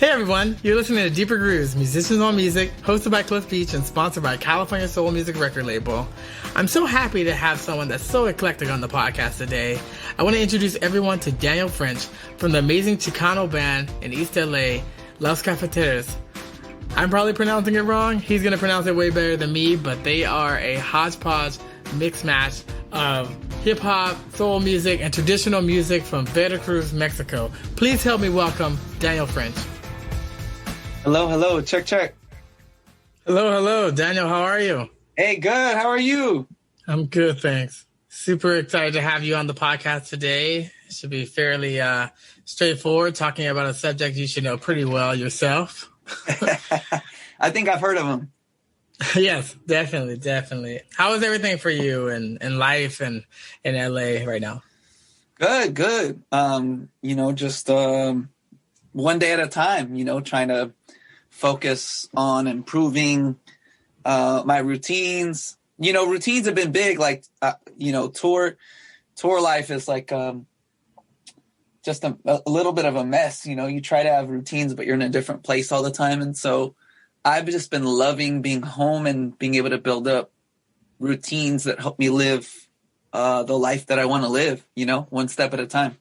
Hey everyone, you're listening to Deeper Grooves, Musicians on Music, hosted by Cliff Beach and sponsored by California Soul Music record label. I'm so happy to have someone that's so eclectic on the podcast today. I want to introduce everyone to Daniel French from the amazing Chicano Band in East LA, Los Cafeteras. I'm probably pronouncing it wrong. He's going to pronounce it way better than me, but they are a hodgepodge mix match of hip-hop, soul music, and traditional music from Veracruz, Mexico. Please help me welcome Daniel French. Hello. Check. Hello. Daniel, how are you? Hey, good. How are you? I'm good, thanks. Super excited to have you on the podcast today. It should be fairly straightforward, talking about a subject you should know pretty well yourself. I think I've heard of him. Yes, definitely. How is everything for you in life and in LA right now? Good. Just one day at a time, trying to focus on improving my routines. Routines have been big, like, tour life is like just a little bit of a mess. You try to have routines, but you're in a different place all the time. And so I've just been loving being home and being able to build up routines that help me live the life that I want to live, one step at a time.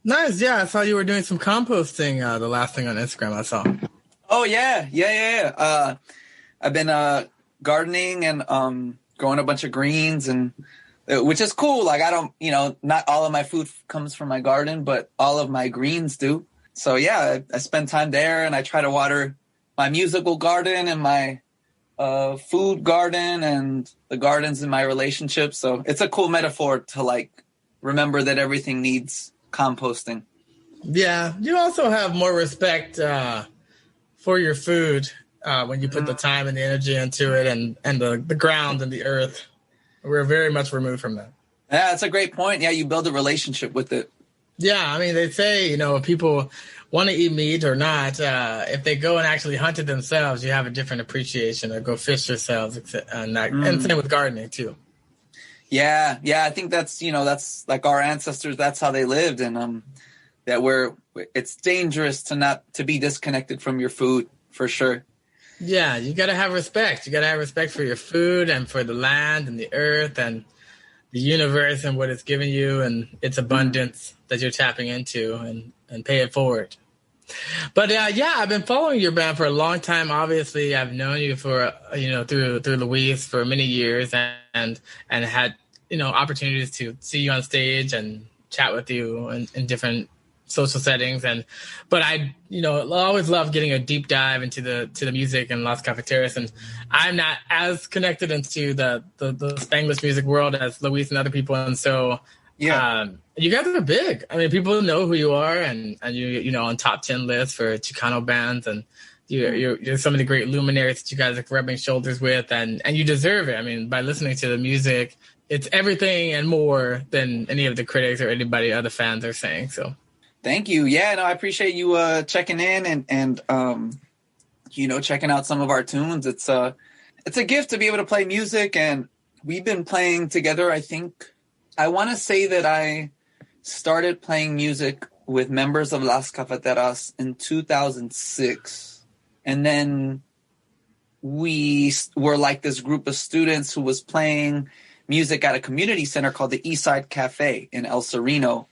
Nice. Yeah, I saw you were doing some composting, the last thing on Instagram I saw. Oh, yeah. I've been gardening and growing a bunch of greens, and which is cool. Like, I don't, not all of my food comes from my garden, but all of my greens do. So, yeah, I spend time there, and I try to water my musical garden and my food garden and the gardens in my relationship. So it's a cool metaphor to, like, remember that everything needs composting. Yeah, you also have more respect for your food when you put the time and the energy into it, and the ground and the earth. We're very much removed from that. Yeah, that's a great point. Yeah, you build a relationship with it. Yeah, I mean, they say, if people want to eat meat or not, if they go and actually hunt it themselves, you have a different appreciation, or go fish yourselves, and same with gardening too. Yeah, I think that's like our ancestors, that's how they lived, and that it's dangerous to be disconnected from your food, for sure. Yeah, you got to have respect. You got to have respect for your food and for the land and the earth and the universe and what it's giving you and its abundance that you're tapping into, and pay it forward. But I've been following your band for a long time. Obviously, I've known you for through Louise for many years, and had opportunities to see you on stage and chat with you in different social settings. But I always love getting a deep dive into the music in Las Cafeteras, and I'm not as connected into the Spanglish music world as Louise and other people, and so. Yeah, you guys are big. I mean, people know who you are, and you on top 10 lists for Chicano bands, and you're some of the great luminaries that you guys are rubbing shoulders with, and you deserve it. I mean, by listening to the music, it's everything and more than any of the critics or anybody other fans are saying. So, thank you. Yeah, no, I appreciate you checking in and checking out some of our tunes. It's a gift to be able to play music, and we've been playing together. I want to say that I started playing music with members of Las Cafeteras in 2006. And then we were like this group of students who was playing music at a community center called the East LA Cafe in El Sereno,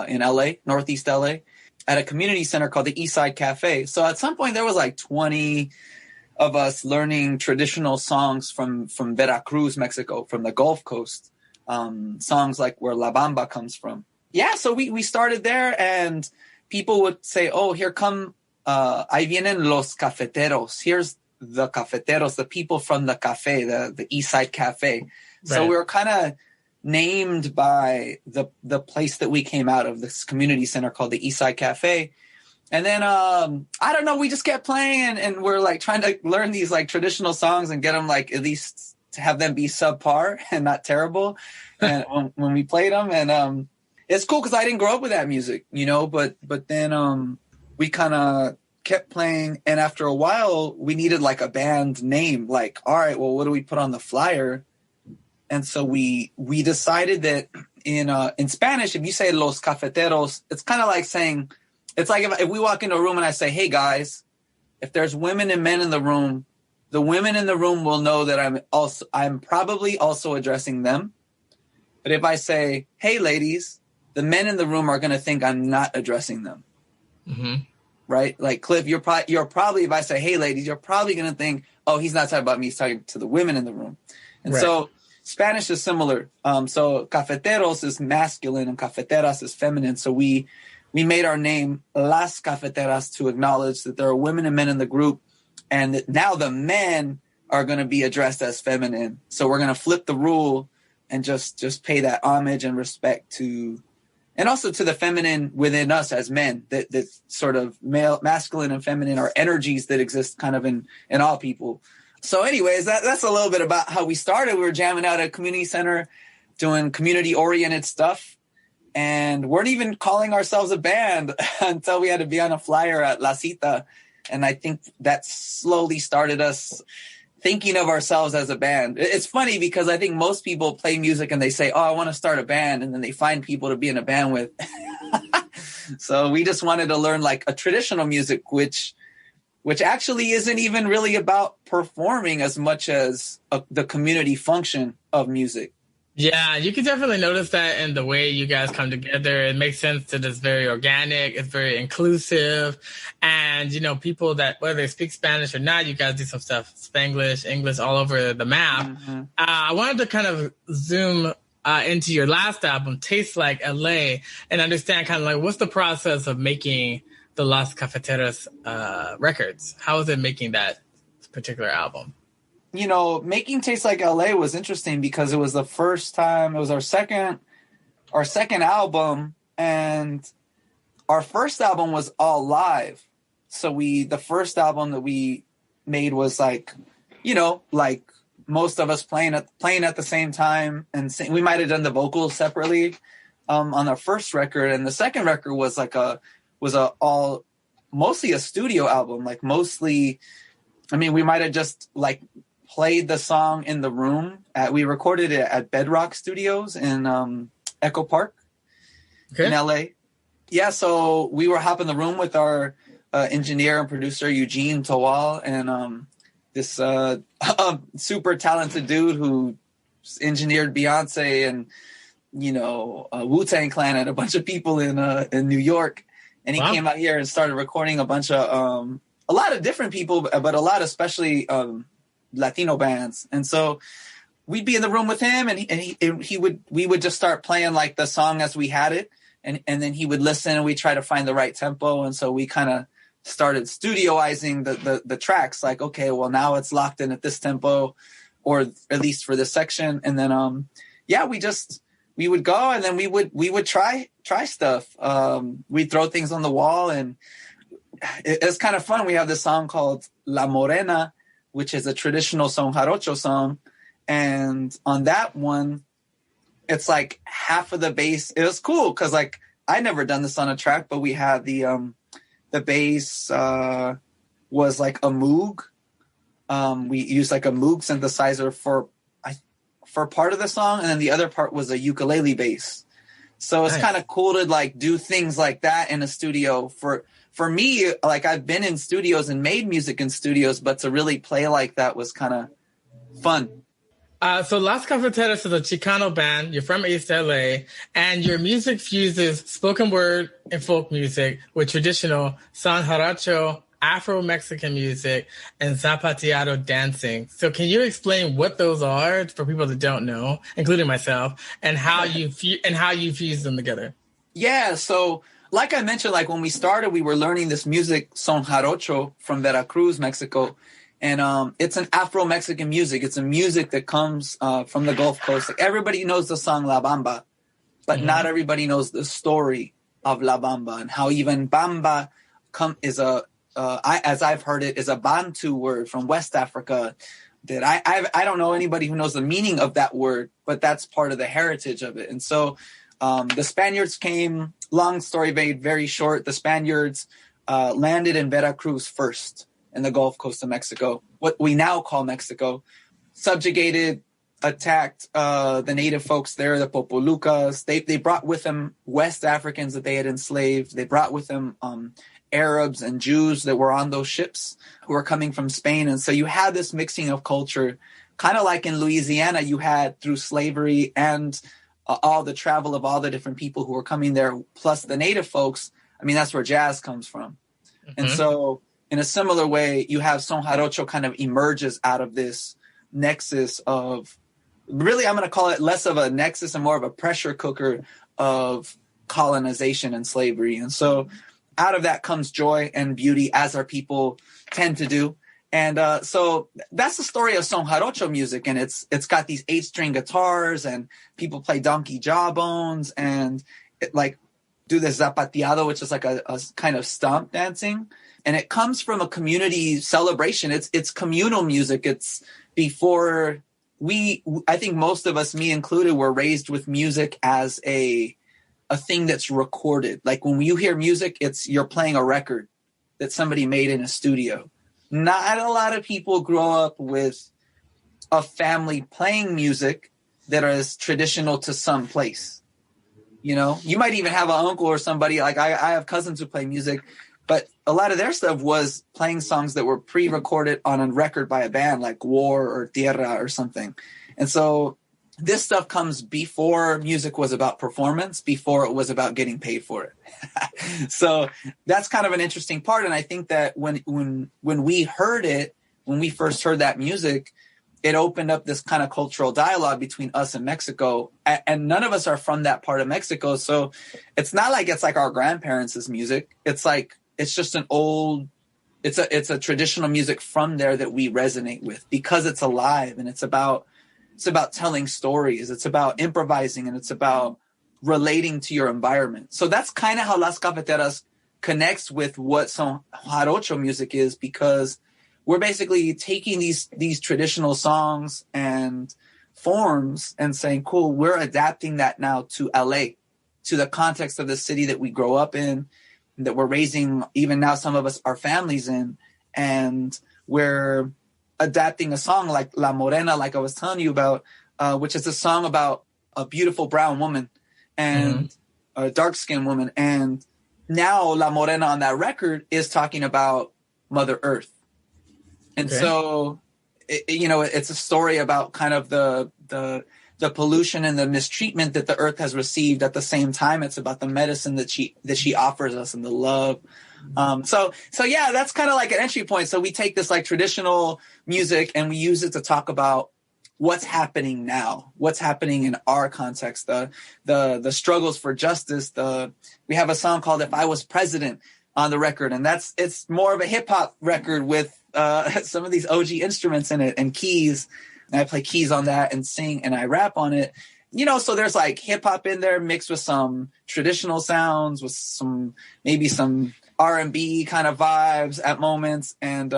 in LA, Northeast LA, at a community center called the East LA Cafe. So at some point there was like 20 of us learning traditional songs from Veracruz, Mexico, from the Gulf Coast. Songs like where La Bamba comes from. Yeah, so we started there, and people would say, oh, here come, ahí vienen los cafeteros. Here's the cafeteros, the people from the cafe, the East Side Cafe. Right. So we were kind of named by the place that we came out of, this community center called the East Side Cafe. And then, I don't know, we just kept playing, and we're like trying to learn these like traditional songs and get them like at least to have them be subpar and not terrible. And when we played them, and it's cool because I didn't grow up with that music, but then we kind of kept playing, and after a while we needed like a band name. Like, all right, well, what do we put on the flyer? And so we decided that in Spanish, if you say Los Cafeteros, it's kind of like saying, it's like if we walk into a room and I say, hey guys, if there's women and men in the room, the women in the room will know that I'm probably also addressing them. But if I say, hey, ladies, the men in the room are going to think I'm not addressing them. Mm-hmm. Right? Like, Cliff, you're probably, if I say, hey, ladies, you're probably going to think, oh, he's not talking about me, he's talking to the women in the room. And so Spanish is similar. So cafeteros is masculine and cafeteras is feminine. So we made our name Las Cafeteras to acknowledge that there are women and men in the group, and that now the men are going to be addressed as feminine. So we're going to flip the rule and just pay that homage and respect to, and also to the feminine within us as men, that sort of masculine and feminine are energies that exist kind of in all people. So anyways, that's a little bit about how we started. We were jamming out at a community center, doing community-oriented stuff, and weren't even calling ourselves a band until we had to be on a flyer at La Cita. And I think that slowly started us thinking of ourselves as a band. It's funny because I think most people play music and they say, oh, I want to start a band. And then they find people to be in a band with. So we just wanted to learn like a traditional music, which actually isn't even really about performing as much as the community function of music. Yeah, you can definitely notice that in the way you guys come together. It makes sense that it's very organic, it's very inclusive. And, you know, people that, whether they speak Spanish or not, you guys do some stuff, Spanglish, English, all over the map. Mm-hmm. I wanted to kind of zoom into your last album, Tastes Like LA, and understand kind of like what's the process of making the Las Cafeteras records? How is it making that particular album? You know, making Taste Like LA was interesting because it was the first time, it was our second album, and our first album was all live. So the first album that we made was like, you know, like most of us playing at the same time, and we might have done the vocals separately on our first record, and the second record was like mostly a studio album, like mostly, I mean, we might have just like played the song in the room. We recorded it at Bedrock Studios in Echo Park in LA. Yeah, so we were hopping the room with our engineer and producer Eugene Tawal, and this super talented dude who engineered Beyonce and, you know, Wu-Tang Clan and a bunch of people in New York. And he came out here and started recording a bunch of a lot of different people, but a lot especially Latino bands. And so we'd be in the room with him, and we would just start playing like the song as we had it, and then he would listen, and we try to find the right tempo. And so we kind of started studioizing the tracks, like, okay, well, now it's locked in at this tempo, or at least for this section. And then we would go, and then we would try stuff. We'd throw things on the wall, and it's kind of fun. We have this song called La Morena, which is a traditional son jarocho song. And on that one, it's like half of the bass. It was cool because like I never done this on a track, but we had the bass was like a Moog. We used like a Moog synthesizer for part of the song, and then the other part was a ukulele bass. So it's kind of cool to like do things like that in a studio. For me, like I've been in studios and made music in studios, but to really play like that was kind of fun. So Las Cafeteras is a Chicano band. You're from East LA, and your music fuses spoken word and folk music with traditional son jarocho, Afro-Mexican music, and Sapatiado dancing. So can you explain what those are for people that don't know, including myself, and how you fuse them together? Yeah, so like I mentioned, like when we started, we were learning this music, son jarocho, from Veracruz, Mexico. And it's an Afro-Mexican music. It's a music that comes from the Gulf Coast. Like everybody knows the song La Bamba, but not everybody knows the story of La Bamba, and how even Bamba is as I've heard it, is a Bantu word from West Africa that I don't know anybody who knows the meaning of that word, but that's part of the heritage of it. And so the Spaniards came, long story made very short, the Spaniards landed in Veracruz first in the Gulf Coast of Mexico, what we now call Mexico, subjugated, attacked the native folks there, the Popolucas. They brought with them West Africans that they had enslaved. They brought with them Arabs and Jews that were on those ships who were coming from Spain. And so you had this mixing of culture, kind of like in Louisiana, you had through slavery and all the travel of all the different people who were coming there, plus the native folks. I mean, that's where jazz comes from. Mm-hmm. And so in a similar way, you have son jarocho kind of emerges out of this nexus of, really, I'm going to call it less of a nexus and more of a pressure cooker of colonization and slavery. And so out of that comes joy and beauty, as our people tend to do. And so that's the story of son jarocho music. And it's got these 8-string guitars, and people play donkey jawbones and do the Sapatiado, which is like a kind of stomp dancing. And it comes from a community celebration. It's communal music. It's before I think most of us, me included, were raised with music as a thing that's recorded. Like when you hear music, you're playing a record that somebody made in a studio. Not a lot of people grow up with a family playing music that is traditional to some place. You know, you might even have an uncle or somebody, like I have cousins who play music, but a lot of their stuff was playing songs that were pre-recorded on a record by a band like War or Tierra or something. And so this stuff comes before music was about performance, before it was about getting paid for it. So that's kind of an interesting part. And I think that when we heard it, when we first heard that music, it opened up this kind of cultural dialogue between us and Mexico. And none of us are from that part of Mexico. So it's not like it's like our grandparents' music. It's like, it's just it's a traditional music from there that we resonate with because it's alive, and it's about telling stories. It's about improvising, and it's about relating to your environment. So that's kind of how Las Cafeteras connects with what son jarocho music is, because we're basically taking these traditional songs and forms and saying, cool, we're adapting that now to LA, to the context of the city that we grow up in, that we're raising, even now some of us, our families in, and we're adapting a song like La Morena, like I was telling you about, which is a song about a beautiful brown woman and a dark-skinned woman. And now La Morena on that record is talking about Mother Earth. And so, it's a story about kind of the pollution and the mistreatment that the earth has received. At the same time, it's about the medicine that she offers us and the love. So yeah, that's kind of like an entry point. So we take this like traditional music and we use it to talk about what's happening now, what's happening in our context, the struggles for justice. We have a song called "If I Was President" on the record, and it's more of a hip hop record with some of these OG instruments in it and keys. And I play keys on that and sing and I rap on it. So there's like hip hop in there mixed with some traditional sounds, with maybe some R&B kind of vibes at moments. And,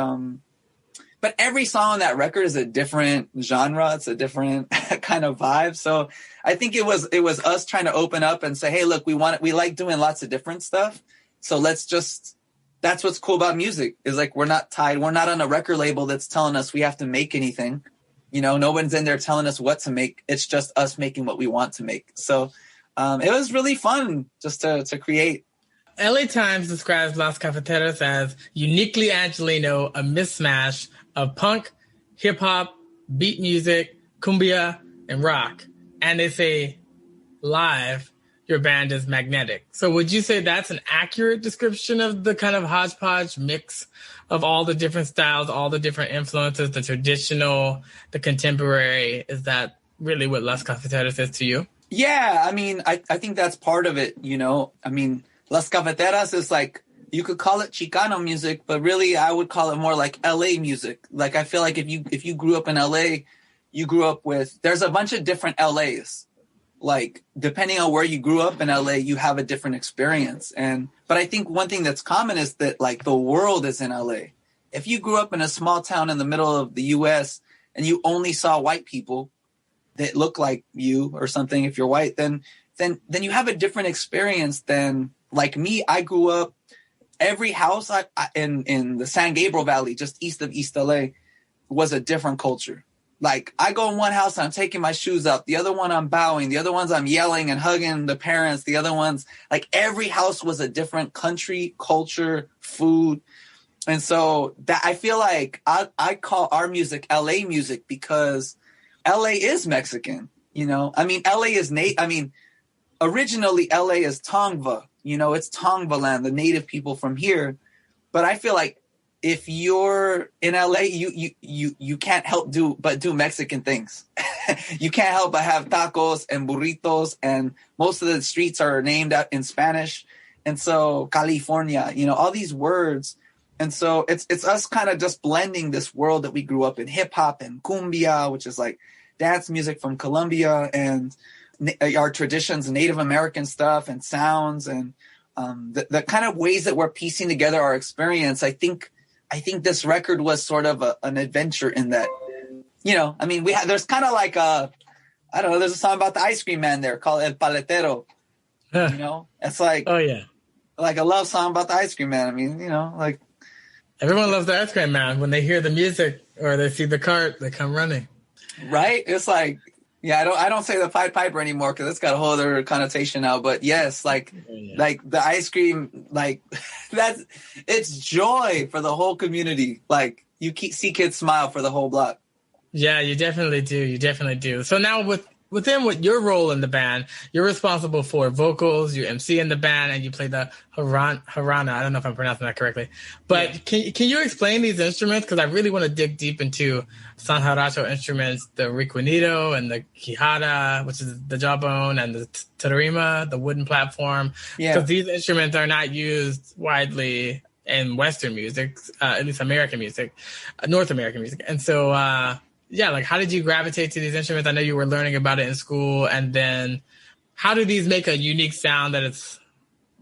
but every song on that record is a different genre. It's a different kind of vibe. So I think it was us trying to open up and say, hey, look, we like doing lots of different stuff. So that's what's cool about music, is like, we're not tied. We're not on a record label that's telling us we have to make anything. No one's in there telling us what to make. It's just us making what we want to make. So it was really fun just to create. LA Times describes Las Cafeteras as uniquely Angelino, a mismatch of punk, hip-hop, beat music, cumbia, and rock. And they say live, your band is magnetic. So would you say that's an accurate description of the kind of hodgepodge mix of all the different styles, all the different influences, the traditional, the contemporary? Is that really what Las Cafeteras is to you? Yeah, I mean, I think that's part of it, I mean, Las Cafeteras is like, you could call it Chicano music, but really I would call it more like LA music. Like, I feel like if you grew up in LA, you grew up with, there's a bunch of different LAs. Like, depending on where you grew up in LA, you have a different experience. But I think one thing that's common is that, like, the world is in LA. If you grew up in a small town in the middle of the US and you only saw white people that look like you or something, if you're white, then you have a different experience than, like me. I grew up, every house in the San Gabriel Valley, just east of East LA, was a different culture. like I go in one house, I'm taking my shoes up. The other one, I'm bowing. The other ones, I'm yelling and hugging the parents. The other ones, like every house was a different country, culture, food. And so that I feel like I call our music LA music because LA is Mexican, you know? I mean, LA is originally LA is Tongva, you know, it's Tongva land, the native people from here. But I feel like if you're in LA, you can't help but do Mexican things. You can't help but have tacos and burritos, and most of the streets are named out in Spanish. And so California, you know, all these words. And so it's us kind of just blending this world that we grew up in, hip hop and cumbia, which is like dance music from Colombia, and our traditions, Native American stuff and sounds, and the kind of ways that we're piecing together our experience. I think this record was sort of an adventure in that, you know, I mean, there's kind of like there's a song about the ice cream man there called El Paletero. You know, it's like, oh yeah, like a love song about the ice cream man. I mean, you know, like everyone loves the ice cream man. When they hear the music or they see the cart, they come running. Right? It's like, yeah, I don't say the Pied Piper anymore because it's got a whole other connotation now. But yes, like the ice cream, like it's joy for the whole community. Like you see kids smile for the whole block. Yeah, you definitely do. You definitely do. So now within what your role in the band, you're responsible for vocals, you MC in the band, and you play the harana. I don't know if I'm pronouncing that correctly. But can you explain these instruments? Because I really want to dig deep into San Jaracho instruments, the riquinito and the quijada, which is the jawbone, and the tarima, the wooden platform. Because these instruments are not used widely in Western music, at least American music, North American music. And so, like, how did you gravitate to these instruments? I know you were learning about it in school. And then how do these make a unique sound that it's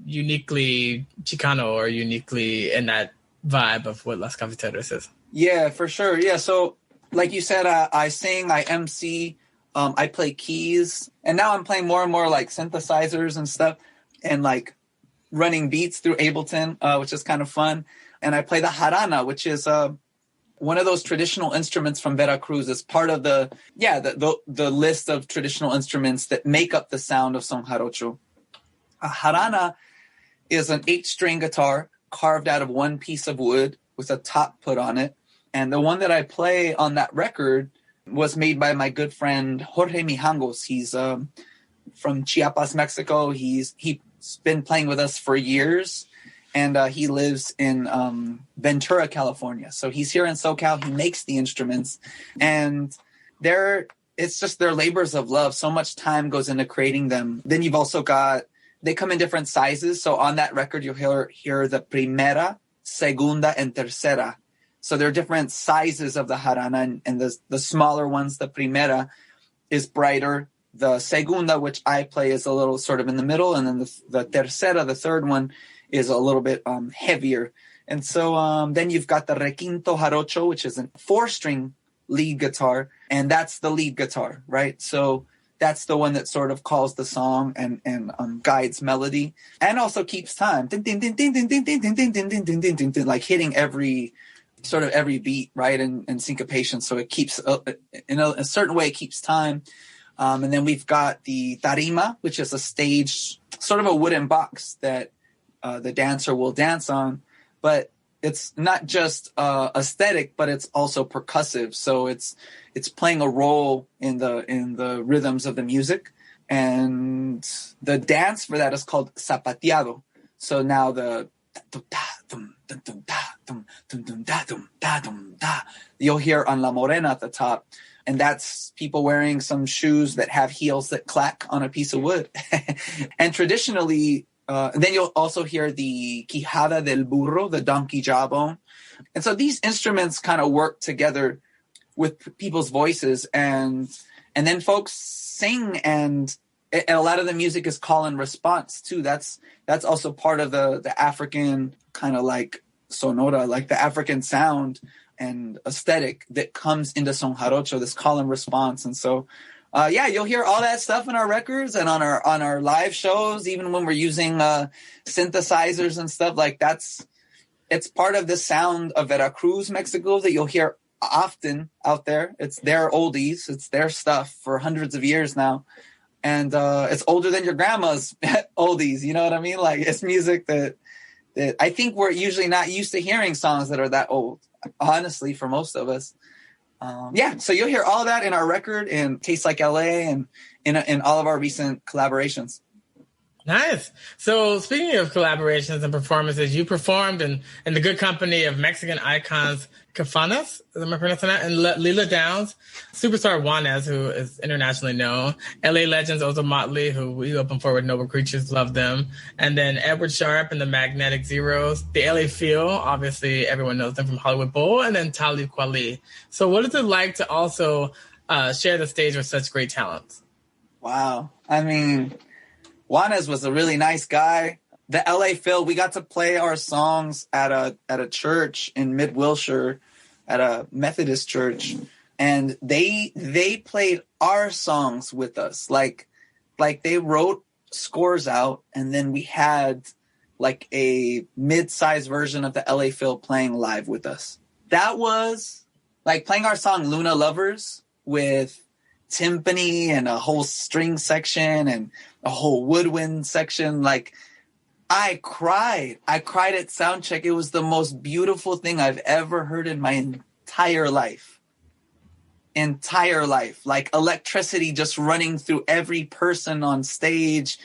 uniquely Chicano or uniquely in that vibe of what Las Cafeteras is? Yeah, for sure. Yeah, so like you said, I sing, I MC, I play keys. And now I'm playing more and more like synthesizers and stuff, and like running beats through Ableton, which is kind of fun. And I play the jarana, which is one of those traditional instruments from Veracruz. It's part of the list of traditional instruments that make up the sound of son jarocho. A jarana is an 8-string guitar carved out of one piece of wood with a top put on it. And the one that I play on that record was made by my good friend Jorge Mijangos. He's from Chiapas, Mexico. He's been playing with us for years. And he lives in Ventura, California. So he's here in SoCal. He makes the instruments. And it's just their labors of love. So much time goes into creating them. Then you've also they come in different sizes. So on that record, you'll hear the primera, segunda, and tercera. So there are different sizes of the jarana. And the smaller ones, the primera, is brighter. The segunda, which I play, is a little sort of in the middle. And then the tercera, the third one, is a little bit heavier. And so then you've got the requinto jarocho, which is a 4-string lead guitar, and that's the lead guitar, right? So that's the one that sort of calls the song and guides melody, and also keeps time, like hitting every beat, right, and syncopation. So it keeps in a certain way, it keeps time. And then we've got the tarima, which is a stage, sort of a wooden box that the dancer will dance on, but it's not just aesthetic, but it's also percussive. So it's playing a role in the rhythms of the music, and the dance for that is called Sapatiado. So now you'll hear on La Morena at the top, and that's people wearing some shoes that have heels that clack on a piece of wood. And traditionally, then you'll also hear the quijada del burro, the donkey jawbone. And so these instruments kind of work together with people's voices, and then folks sing, and a lot of the music is call and response too. That's also part of the African kind of like sonora, like the African sound and aesthetic that comes into son jarocho, this call and response. And so you'll hear all that stuff in our records and on our live shows, even when we're using synthesizers and stuff like it's part of the sound of Veracruz, Mexico, that you'll hear often out there. It's their oldies. It's their stuff for hundreds of years now. And it's older than your grandma's oldies. You know what I mean? Like, it's music that I think we're usually not used to hearing songs that are that old, honestly, for most of us. So you'll hear all that in our record and Tastes Like LA and in all of our recent collaborations. Nice. So speaking of collaborations and performances, you performed in the good company of Mexican icons Cafeteras, am I pronouncing that? And Lila Downs, superstar Juanes, who is internationally known, LA legends Ozo Motley, who we opened for with Noble Creatures, love them, and then Edward Sharpe and the Magnetic Zeros, the LA Feel, obviously everyone knows them from Hollywood Bowl, and then Talib Kweli. So what is it like to also share the stage with such great talents? Wow. I mean, Juanes was a really nice guy. The LA Phil, we got to play our songs at a church in Mid-Wilshire, at a Methodist church, and they played our songs with us. Like they wrote scores out, and then we had like a mid-sized version of the LA Phil playing live with us. That was like playing our song Luna Lovers with timpani and a whole string section and a whole woodwind section. Like, I cried at soundcheck. It was the most beautiful thing I've ever heard in my entire life. Like electricity just running through every person on stage.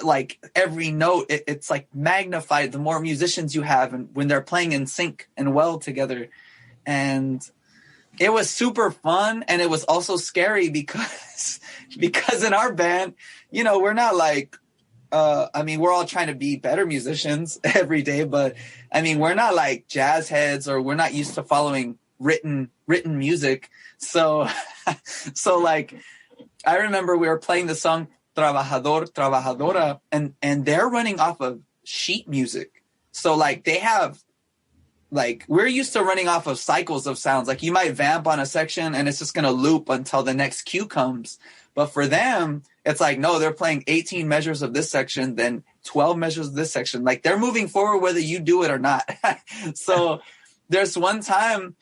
Like every note, it's like magnified the more musicians you have and when they're playing in sync and well together. And it was super fun, and it was also scary because in our band, you know, we're not like, we're all trying to be better musicians every day, but I mean, we're not like jazz heads, or we're not used to following written music. So like, I remember we were playing the song Trabajador, Trabajadora, and they're running off of sheet music. So like they have, like, we're used to running off of cycles of sounds. Like, you might vamp on a section and it's just going to loop until the next cue comes. But for them, it's like, no, they're playing 18 measures of this section, then 12 measures of this section. Like, they're moving forward whether you do it or not. So there's one time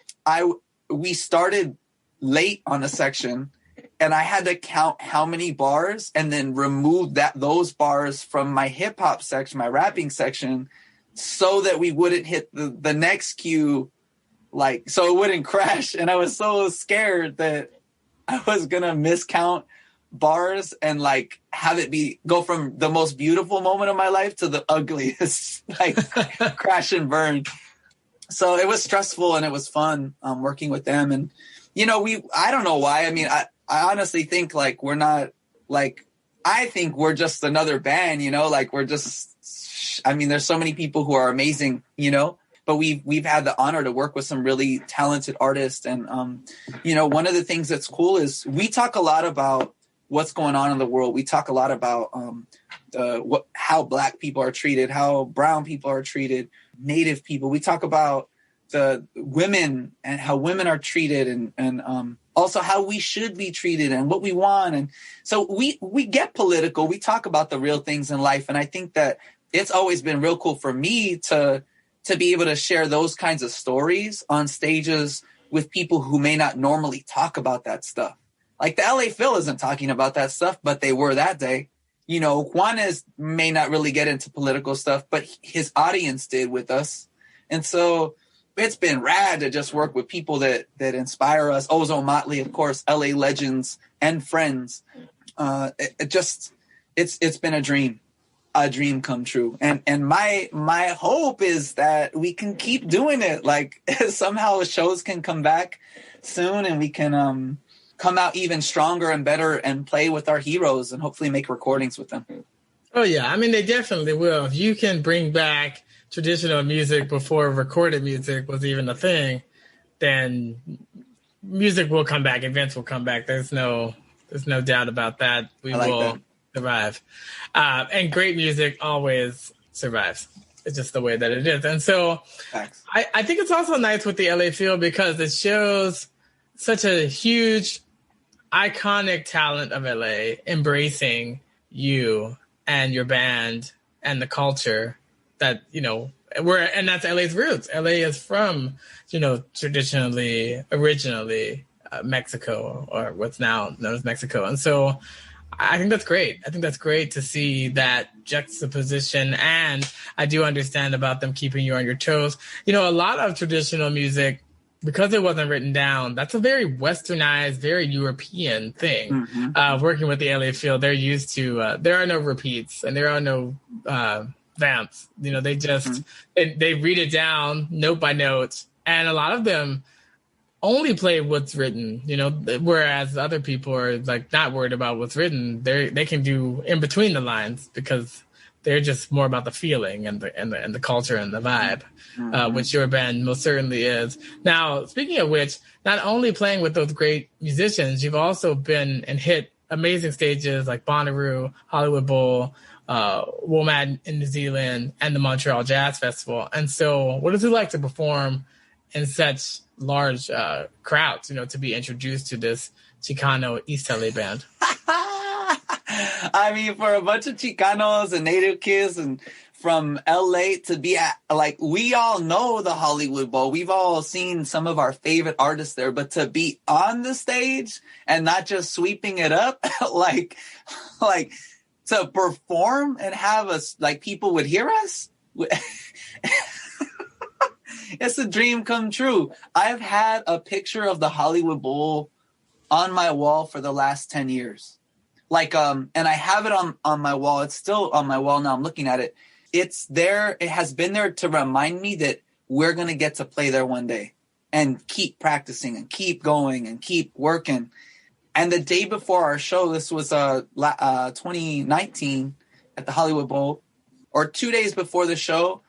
we started late on a section, and I had to count how many bars and then remove those bars from my hip hop section, my rapping section, so that we wouldn't hit the next cue, like, so it wouldn't crash. And I was so scared that I was going to miscount bars and like have it go from the most beautiful moment of my life to the ugliest, like crash and burn. So it was stressful, and it was fun working with them. And, you know, I don't know why. I mean, I honestly think like we're not like, I think we're just another band, you know, like we're just, I mean, there's so many people who are amazing, you know, but we've had the honor to work with some really talented artists. And, you know, one of the things that's cool is we talk a lot about what's going on in the world. We talk a lot about how Black people are treated, how brown people are treated, Native people. We talk about the women and how women are treated, and also how we should be treated and what we want. And so we get political. We talk about the real things in life. And I think that it's always been real cool for me to be able to share those kinds of stories on stages with people who may not normally talk about that stuff. Like the LA Phil isn't talking about that stuff, but they were that day. You know, Juanes may not really get into political stuff, but his audience did with us. And so it's been rad to just work with people that inspire us. Ozo Motley, of course, LA legends and friends. It's been a dream come true. And my hope is that we can keep doing it. Like somehow shows can come back soon, and we can come out even stronger and better and play with our heroes and hopefully make recordings with them. Oh yeah, I mean, they definitely will. If you can bring back traditional music before recorded music was even a thing, then music will come back, events will come back. There's no doubt about that. We will survive. And great music always survives. It's just the way that it is. And so I think it's also nice with the LA Feel because it shows such a huge, iconic talent of LA embracing you and your band and the culture that, you know, And that's LA's roots. LA is from, originally Mexico, or what's now known as Mexico. And so I think that's great. I think that's great to see that juxtaposition. And I do understand about them keeping you on your toes. A lot of traditional music, because it wasn't written down, that's a very westernized, very European thing. Mm-hmm. Working with the LA field, they're used to, there are no repeats and there are no vamps. They just, they read it down note by note. And a lot of them only play what's written, whereas other people are like not worried about what's written. They can do in between the lines because they're just more about the feeling and the culture and the vibe, which your band most certainly is. Now, speaking of which, not only playing with those great musicians, you've also been and hit amazing stages like Bonnaroo, Hollywood Bowl, WOMAD in New Zealand, and the Montreal Jazz Festival. And so what is it like to perform in such large crowds, to be introduced to this Chicano East LA band? I mean, for a bunch of Chicanos and native kids and from LA to be at, we all know the Hollywood Bowl. We've all seen some of our favorite artists there, but to be on the stage and not just sweeping it up, like to perform and have us, people would hear us. It's a dream come true. I've had a picture of the Hollywood Bowl on my wall for the last 10 years. And I have it on my wall. It's still on my wall now. I'm looking at it. It's there. It has been there to remind me that we're going to get to play there one day and keep practicing and keep going and keep working. And the day before our show, this was 2019 at the Hollywood Bowl, or 2 days before the show,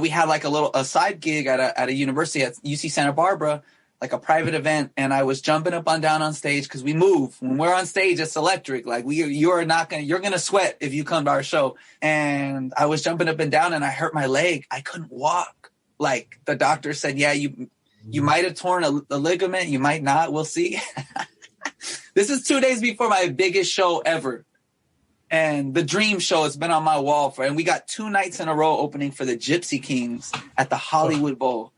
we had a side gig at a university at UC Santa Barbara, like a private event. And I was jumping up and down on stage because we move. When we're on stage, it's electric. You're going to sweat if you come to our show. And I was jumping up and down and I hurt my leg. I couldn't walk. The doctor said, yeah, you might have torn a ligament. You might not. We'll see. This is 2 days before my biggest show ever. And the Dream Show has been on my wall and we got 2 nights in a row opening for the Gypsy Kings at the Hollywood Bowl.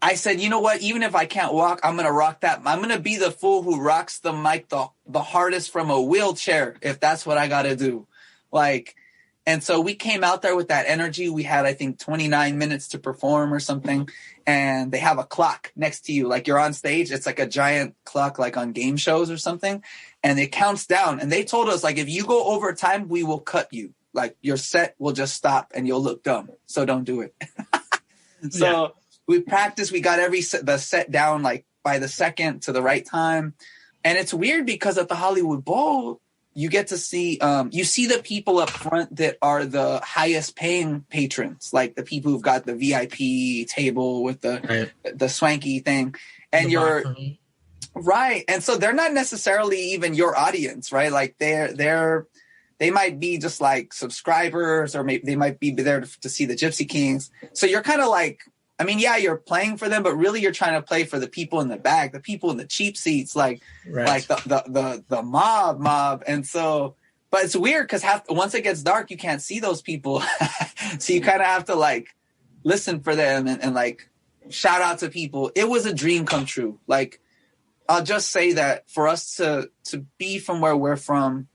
I said, you know what? Even if I can't walk, I'm going to rock that. I'm going to be the fool who rocks the mic the hardest from a wheelchair, if that's what I got to do. And so we came out there with that energy. We had, I think, 29 minutes to perform or something. And they have a clock next to you. You're on stage. It's like a giant clock, on game shows or something. And it counts down. And they told us, if you go over time, we will cut you. Your set will just stop and you'll look dumb. So don't do it. So we practiced. We got the set down, by the second to the right time. And it's weird because at the Hollywood Bowl, you get to see, you see the people up front that are the highest paying patrons, the people who've got the VIP table with the swanky thing. And right. And so they're not necessarily even your audience, right? They might be just subscribers, or maybe they might be there to see the Gypsy Kings. So you're kind of you're playing for them, but really you're trying to play for the people in the back, the people in the cheap seats, the mob. And so, but it's weird because once it gets dark, you can't see those people. So you kind of have to listen for them and shout out to people. It was a dream come true. I'll just say that for us to be from where we're from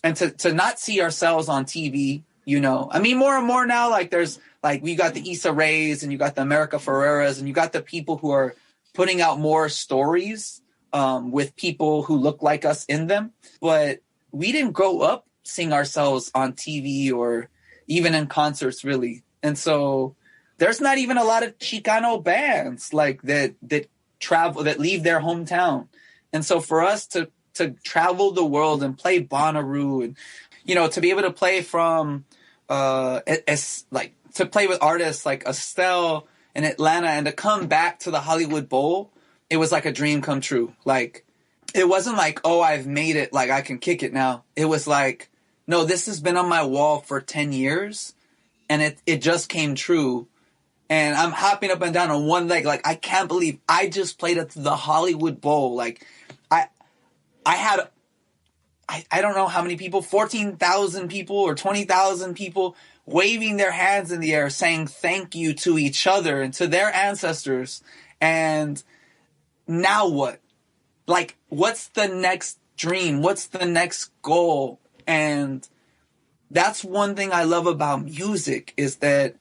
and to not see ourselves on TV, more and more now, there's we got the Issa Rays and you got the America Ferreras and you got the people who are putting out more stories with people who look like us in them. But we didn't grow up seeing ourselves on TV or even in concerts, really. And so there's not even a lot of Chicano bands that travel, that leave their hometown. And so for us to travel the world and play Bonnaroo and, to be able to play from, to play with artists like Estelle in Atlanta and to come back to the Hollywood Bowl, it was like a dream come true. It wasn't oh, I've made it, I can kick it now. It was no, this has been on my wall for 10 years and it just came true. And I'm hopping up and down on one leg. I can't believe I just played at the Hollywood Bowl. I I don't know how many people, 14,000 people or 20,000 people waving their hands in the air, saying thank you to each other and to their ancestors. And now what? Like, what's the next dream? What's the next goal? And that's one thing I love about music, is that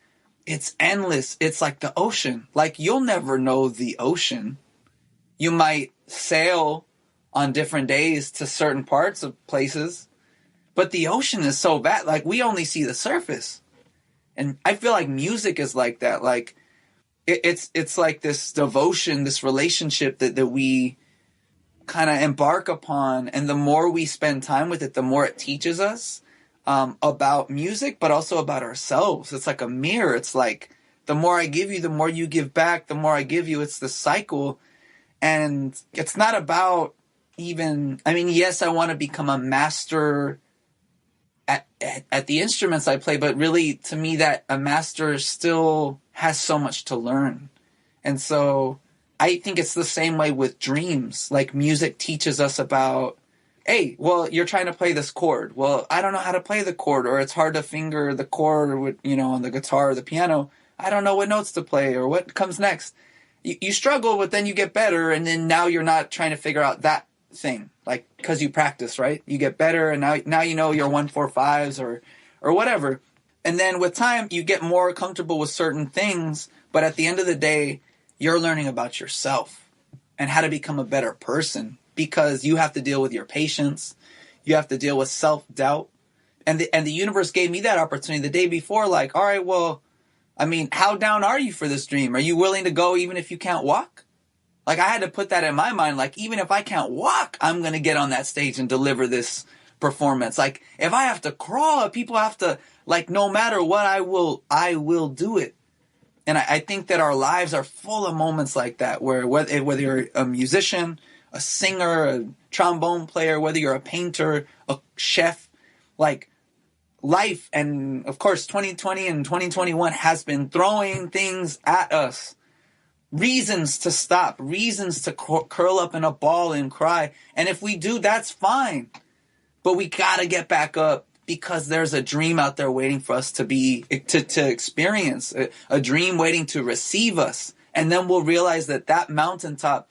it's endless. It's like the ocean. Like, you'll never know the ocean. You might sail on different days to certain parts of places, but the ocean is so vast. Like, we only see the surface. And I feel like music is like that. Like, it's like this devotion, this relationship that we kind of embark upon. And the more we spend time with it, the more it teaches us about music, but also about ourselves. It's like a mirror. It's like, the more I give you, the more you give back. The more I give you, it's the cycle. And it's not about even, I mean, yes, I want to become a master at the instruments I play, but really, to me, that a master still has so much to learn. And so I think it's the same way with dreams. Like, music teaches us about, hey, well, you're trying to play this chord. Well, I don't know how to play the chord, or it's hard to finger the chord, or, you know, on the guitar or the piano. I don't know what notes to play or what comes next. You struggle, but then you get better, and then now you're not trying to figure out that thing, like, because you practice, right? You get better, and now you know your 1-4-5s or whatever. And then with time, you get more comfortable with certain things, but at the end of the day, you're learning about yourself and how to become a better person, because you have to deal with your patience, you have to deal with self-doubt, and the universe gave me that opportunity the day before. Like, all right, well, I mean, how down are you for this dream? Are you willing to go even if you can't walk? Like, I had to put that in my mind. Like, even if I can't walk, I'm going to get on that stage and deliver this performance. Like, if I have to crawl, people have to, like, no matter what, I will do it. And I think that our lives are full of moments like that, where whether you're a musician, a singer, a trombone player, whether you're a painter, a chef, like, life, and of course 2020 and 2021 has been throwing things at us, reasons to stop, reasons to curl up in a ball and cry. And if we do, that's fine, but we gotta get back up, because there's a dream out there waiting for us to experience, a dream waiting to receive us. And then we'll realize that mountaintop,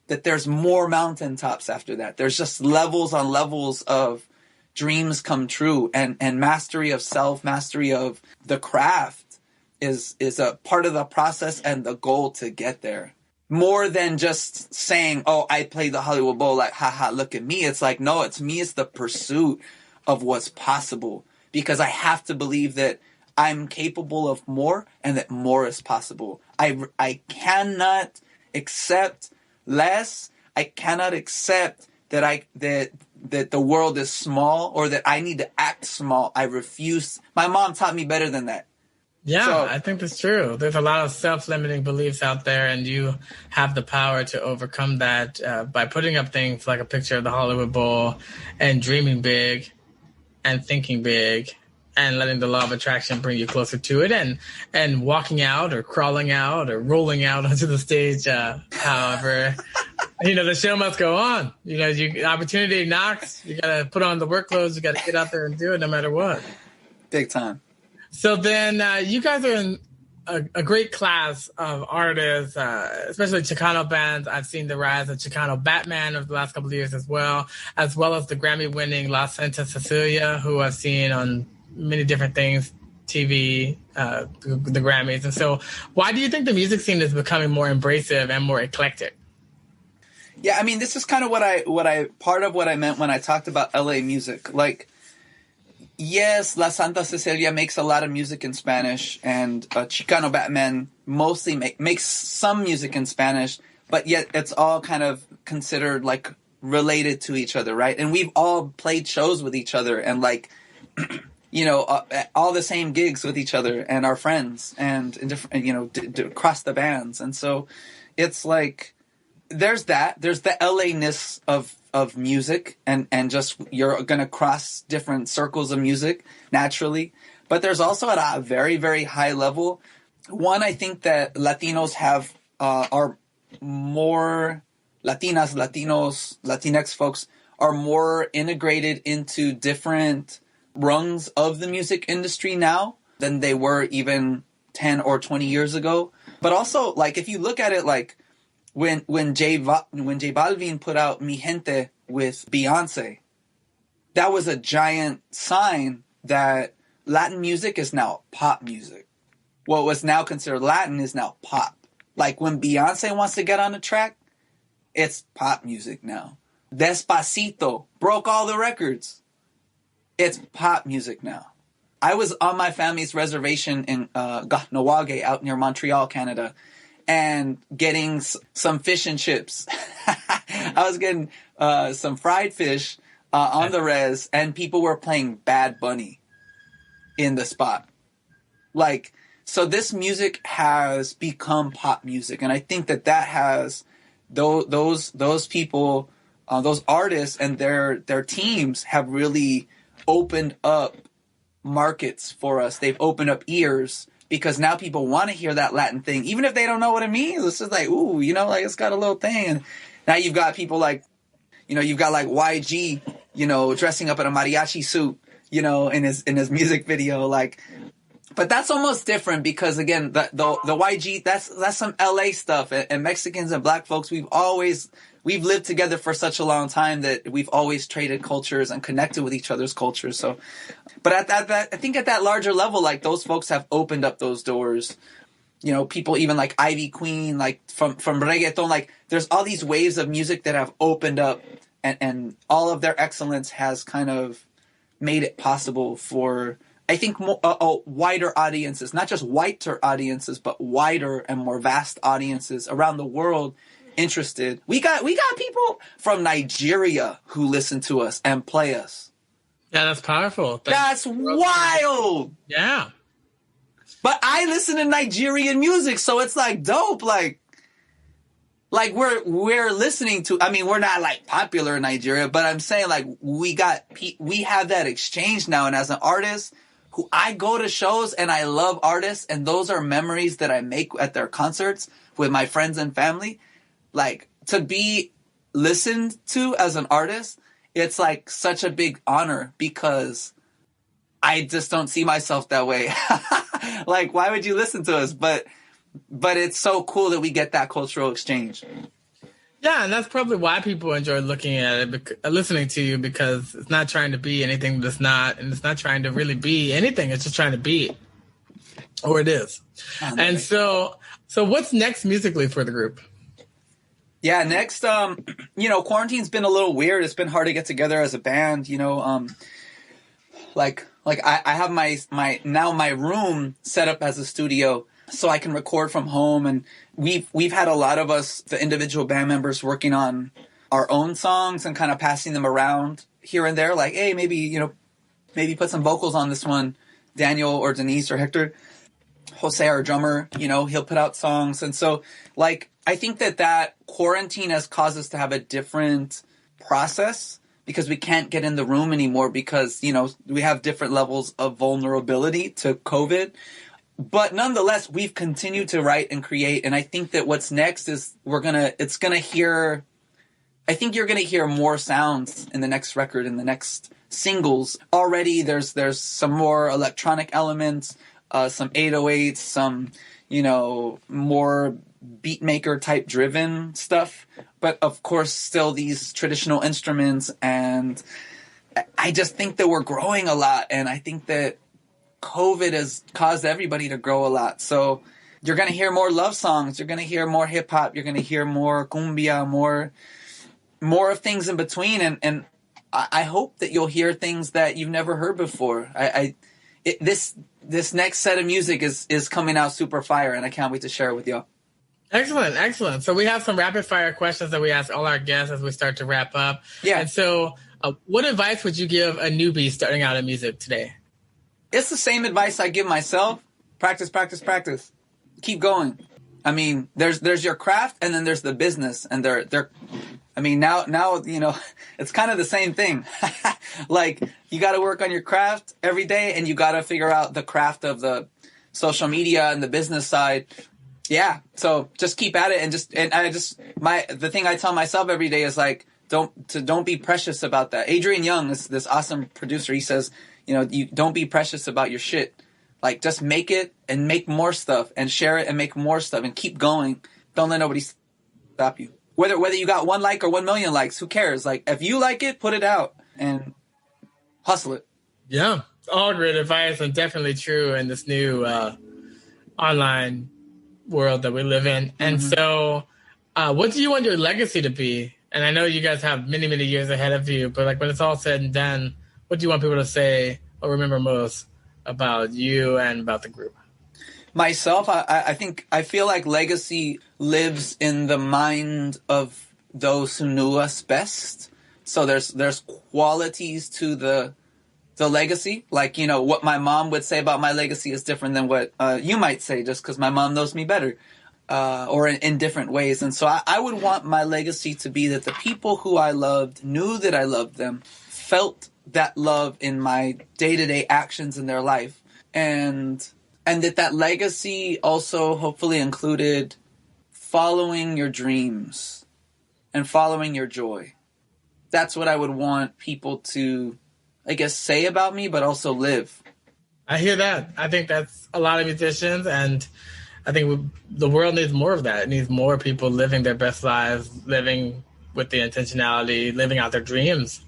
that there's more mountaintops after that. There's just levels on levels of dreams come true, and mastery of self, mastery of the craft is a part of the process and the goal to get there. More than just saying, oh, I played the Hollywood Bowl, like, haha, look at me. It's like, no, it's me. It's the pursuit of what's possible, because I have to believe that I'm capable of more, and that more is possible. I cannot accept less. I cannot accept that the world is small, or that I need to act small. I refuse. My mom taught me better than that. Yeah, So, I think that's true. There's a lot of self-limiting beliefs out there, and you have the power to overcome that by putting up things like a picture of the Hollywood Bowl, and dreaming big and thinking big, and letting the law of attraction bring you closer to it, and walking out or crawling out or rolling out onto the stage, however. You know, the show must go on. You know, opportunity knocks. You got to put on the work clothes. You got to get out there and do it no matter what. Big time. So then you guys are in a great class of artists, especially Chicano bands. I've seen the rise of Chicano Batman over the last couple of years as well as the Grammy-winning La Santa Cecilia, who I've seen on many different things, TV, the Grammys. And so why do you think the music scene is becoming more embracive and more eclectic? Yeah, I mean, this is kind of part of what I meant when I talked about LA music. Like, yes, La Santa Cecilia makes a lot of music in Spanish, and Chicano Batman mostly makes some music in Spanish, but yet it's all kind of considered, like, related to each other, right? And we've all played shows with each other, and, like, you know, all the same gigs with each other and our friends, and in different, you know, across the bands. And so it's like, there's the LA-ness of music, and just, you're going to cross different circles of music naturally. But there's also, at a very, very high level, one, I think that Latinos are more, Latinas, Latinos, Latinx folks are more integrated into different rungs of the music industry now than they were even 10 or 20 years ago. But also, like, if you look at it, like, when J Balvin put out Mi Gente with Beyonce, that was a giant sign that Latin music is now pop music. What was now considered Latin is now pop. Like, when Beyonce wants to get on a track, it's pop music now. Despacito broke all the records. It's pop music now. I was on my family's reservation in Kahnawake out near Montreal, Canada, and getting some fish and chips. I was getting some fried fish on the res, and people were playing Bad Bunny in the spot. Like, so this music has become pop music, and I think that has those people, those artists and their teams have really opened up markets for us. They've opened up ears, because now people want to hear that Latin thing, even if they don't know what it means. It's just like, ooh, you know, like, it's got a little thing. And now you've got people like, you know, you've got like YG, you know, dressing up in a mariachi suit, you know, in his music video, like. But that's almost different, because again, the YG, that's some LA stuff, and Mexicans and Black folks, we've lived together for such a long time that we've always traded cultures and connected with each other's cultures. So, but at that, I think at that larger level, like, those folks have opened up those doors. You know, people even like Ivy Queen, like from reggaeton, like, there's all these waves of music that have opened up, and all of their excellence has kind of made it possible for, I think, wider audiences, not just whiter audiences, but wider and more vast audiences around the world interested. We got people from Nigeria who listen to us and play us. Yeah, that's powerful. That's wild. Yeah. But I listen to Nigerian music, so it's like dope. Like we're listening to, I mean, we're not like popular in Nigeria, but I'm saying, like, we have that exchange now. And as an artist who, I go to shows and I love artists, and those are memories that I make at their concerts with my friends and family. Like, to be listened to as an artist, it's like such a big honor, because I just don't see myself that way. Like, why would you listen to us? But it's so cool that we get that cultural exchange. Yeah, and that's probably why people enjoy looking at it, listening to you, because it's not trying to be anything that's not, and it's not trying to really be anything. It's just trying to be, or it is. And so what's next musically for the group? Yeah, next, you know, quarantine's been a little weird. It's been hard to get together as a band, you know. Like I have my room set up as a studio, so I can record from home, and we've had a lot of us, the individual band members, working on our own songs and kind of passing them around here and there. Like, hey, maybe put some vocals on this one, Daniel or Denise or Hector. Jose, our drummer, you know, he'll put out songs. And so, like, I think that quarantine has caused us to have a different process, because we can't get in the room anymore, because, you know, we have different levels of vulnerability to COVID. But nonetheless, we've continued to write and create. And I think that what's next is I think you're going to hear more sounds in the next record, in the next singles. Already there's some more electronic elements, some 808s, some, you know, more beatmaker type driven stuff. But of course, still these traditional instruments. And I just think that we're growing a lot. And I think that COVID has caused everybody to grow a lot. So you're going to hear more love songs. You're going to hear more hip hop. You're going to hear more cumbia, more of things in between. And I hope that you'll hear things that you've never heard before. This next set of music is coming out super fire, and I can't wait to share it with y'all. Excellent. So we have some rapid fire questions that we ask all our guests as we start to wrap up. Yeah. And so what advice would you give a newbie starting out in music today? It's the same advice I give myself. Practice. Keep going. I mean, there's your craft, and then there's the business, and they're I mean, now, you know, it's kind of the same thing. Like, you got to work on your craft every day, and you got to figure out the craft of the social media and the business side. Yeah. So just keep at it, the thing I tell myself every day is, like, don't be precious about that. Adrian Young, this awesome producer, he says, you don't be precious about your shit. Like, just make it and make more stuff and share it and make more stuff and keep going. Don't let nobody stop you. Whether you got 1 like or 1 million likes, who cares? Like, if you like it, put it out and hustle it. Yeah, all great advice and definitely true in this new online world that we live in. And so what do you want your legacy to be? And I know you guys have many, many years ahead of you, but like when it's all said and done, what do you want people to say or remember most about you and about the group? Myself, I feel like legacy lives in the mind of those who knew us best. So there's qualities to the legacy. Like, what my mom would say about my legacy is different than what you might say, just because my mom knows me better, or in different ways. And so I would want my legacy to be that the people who I loved knew that I loved them, felt that love in my day-to-day actions in their life, and that legacy also hopefully included following your dreams and following your joy. That's what I would want people to, I guess, say about me, but also live. I hear that. I think that's a lot of musicians, and I think the world needs more of that. It needs more people living their best lives, living with the intentionality, living out their dreams,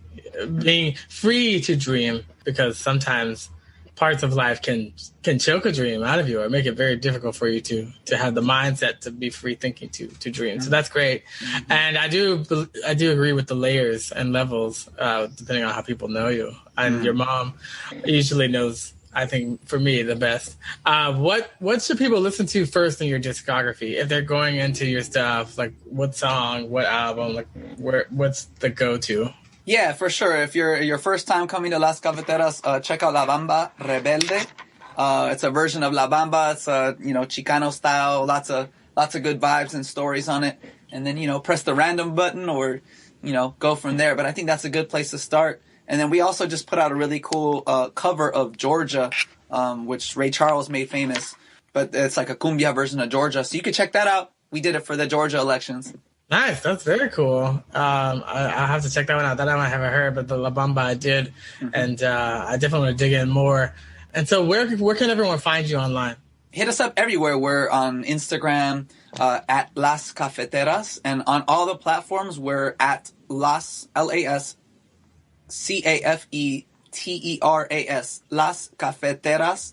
being free to dream, because sometimes parts of life can choke a dream out of you or make it very difficult for you to have the mindset to be free thinking to dream. So that's great. And I do agree with the layers and levels, depending on how people know you. And your mom usually knows, I think, for me, the best. What should people listen to first in your discography? If they're going into your stuff, like what song, what album, like what's the go-to? Yeah, for sure. If you're your first time coming to Las Cafeteras, check out La Bamba Rebelde. It's a version of La Bamba. It's Chicano style. Lots of good vibes and stories on it. And then press the random button or go from there. But I think that's a good place to start. And then we also just put out a really cool cover of Georgia, which Ray Charles made famous. But it's like a cumbia version of Georgia, so you can check that out. We did it for the Georgia elections. Nice, that's very cool. I have to check that one out. That one I haven't heard, but the La Bamba I did, and I definitely want to dig in more. And so, where can everyone find you online? Hit us up everywhere. We're on Instagram at Las Cafeteras, and on all the platforms we're at Las Cafeteras, Las Cafeteras.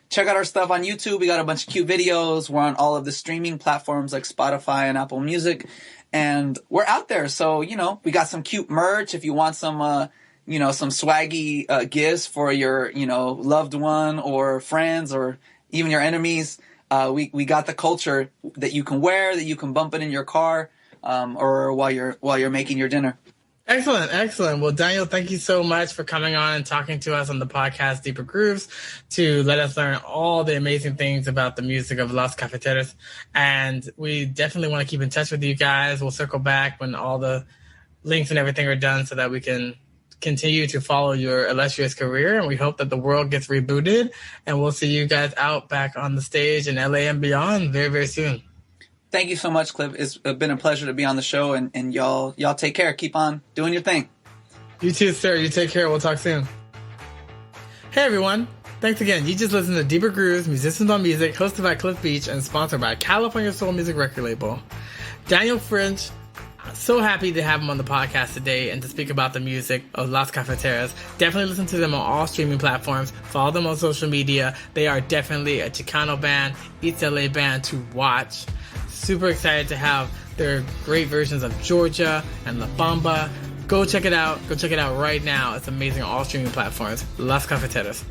Check out our stuff on YouTube. We got a bunch of cute videos. We're on all of the streaming platforms like Spotify and Apple Music. And we're out there. So, we got some cute merch. If you want some, some swaggy gifts for your, loved one or friends or even your enemies, we got the culture that you can wear, that you can bump it in your car, or while you're making your dinner. Excellent. Well, Daniel, thank you so much for coming on and talking to us on the podcast Deeper Grooves to let us learn all the amazing things about the music of Las Cafeteras. And we definitely want to keep in touch with you guys. We'll circle back when all the links and everything are done so that we can continue to follow your illustrious career. And we hope that the world gets rebooted. And we'll see you guys out back on the stage in LA and beyond very, very soon. Thank you so much, Cliff. It's been a pleasure to be on the show, and y'all take care. Keep on doing your thing. You too, sir. You take care. We'll talk soon. Hey, everyone. Thanks again. You just listened to Deeper Grooves, Musicians on Music, hosted by Cliff Beach and sponsored by California Soul Music Record Label. Daniel French, so happy to have him on the podcast today and to speak about the music of Las Cafeteras. Definitely listen to them on all streaming platforms. Follow them on social media. They are definitely a Chicano band, East LA band to watch. Super excited to have their great versions of Georgia and La Bamba. Go check it out. Go check it out right now. It's amazing on all streaming platforms. Las Cafeteras.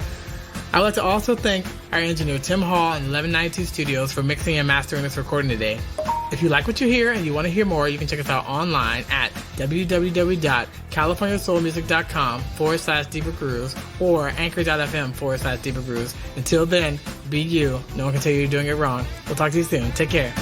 I'd like to also thank our engineer Tim Hall in 1192 Studios for mixing and mastering this recording today. If you like what you hear and you want to hear more, you can check us out online at www.californiasoulmusic.com/Deeper Grooves or anchor.fm/Deeper Grooves. Until then, be you. No one can tell you you're doing it wrong. We'll talk to you soon. Take care.